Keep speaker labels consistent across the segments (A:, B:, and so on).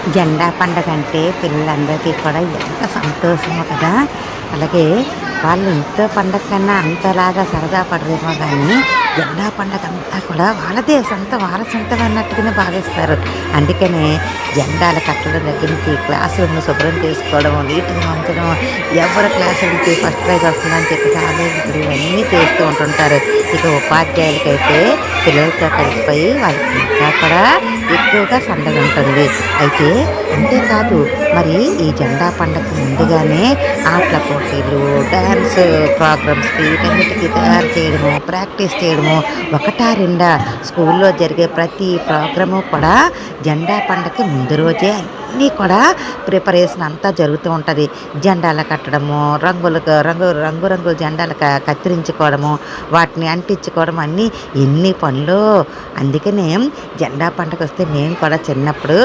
A: జెండా పండగ అంటే పిల్లలందరికీ కూడా ఎంత సంతోషమో కదా! అలాగే వాళ్ళు ఇంట్లో పండగ కన్నా అంతలాగా సరదా పడరేమో గానీ, జెండా పండగంతా కూడా వాళ్ళదే వాళ్ళ సొంతం అన్నట్టుగానే భావిస్తారు. అందుకనే జెండాలు కట్టడం దగ్గర నుంచి క్లాస్ రూమ్‌లు శుభ్రం చేసుకోవడం, నీట్‌గా ఉంచడం, ఎవరి క్లాస్ నుంచి ఫస్ట్ ప్రైజ్ వస్తుందని చెప్పేసి ఆలోచించడం ఇవన్నీ చేస్తూ ఉంటుంటారు. ఇక ఉపాధ్యాయులకైతే పిల్లలతో కలిసిపోయి వాళ్ళకి ఇంకా కూడా ఎక్కువగా సందడుంటుంది. అయితే అంతేకాదు మరి ఈ జెండా పండగకి ముందుగానే ఆటల పోటీలు, డాన్స్ ప్రోగ్రామ్స్‌కి వీటన్నిటికి తయారు చేయడము, ప్రాక్టీస్ చేయడము ఒకటా రెండా స్కూల్లో జరిగే ప్రతి ప్రోగ్రాము కూడా జెండా పండగకి ముందు రోజే అన్నీ కూడా ప్రిపరేషన్ అంతా జరుగుతూ ఉంటది. జెండాలు కట్టడము, రంగురంగుల జెండాలు కత్తిరించుకోవడము, వాటిని అంటించుకోవడం అన్నీ ఎన్ని పనులో. అందుకనే జెండా పండగొస్తే మేము కూడా చిన్నప్పుడు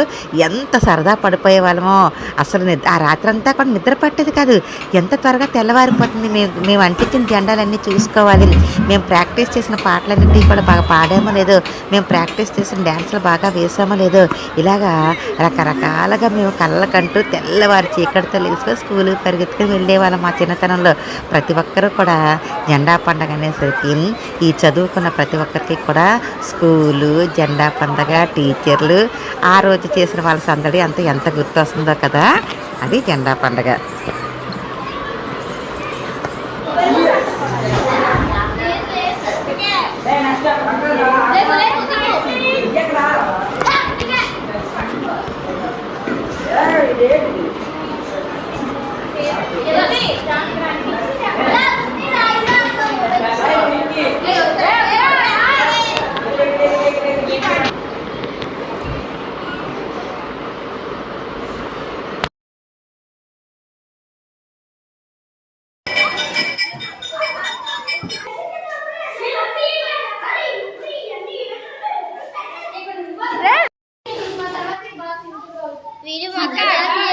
A: ఎంత సరదా పడిపోయేవాళ్ళమో. అసలు ఆ రాత్రంతా కూడా నిద్ర పట్టేది కాదు. ఎంత త్వరగా తెల్లవారిపోతుంది. మేము అంటించిన జెండాలన్నీ చూసుకోవాలి. మేము ప్రాక్టీస్ చేసిన పాటలన్నిటివి కూడా బాగా పాడామో లేదో, మేము ప్రాక్టీస్ చేసిన డాన్సులు బాగా వేసామో లేదో, ఇలాగా రకరకాలుగా మేము కళ్ళకంటూ తెల్లవారి చీకటితో లేసిపోయి స్కూలుకి పరిగెత్తుకుని వెళ్ళేవాళ్ళం మా చిన్నతనంలో. ప్రతి ఒక్కరూ కూడా జెండా పండగ అనేసరికి ఈ చదువుకున్న ప్రతి ఒక్కరికి కూడా స్కూలు, జెండా పండగ, టీచర్లు, ఆ రోజు చేసిన వాళ్ళ సందడి అంతా ఎంత గుర్తొస్తుందో కదా! అది జెండా పండగ.
B: వీడియో మాట్లాడాలి.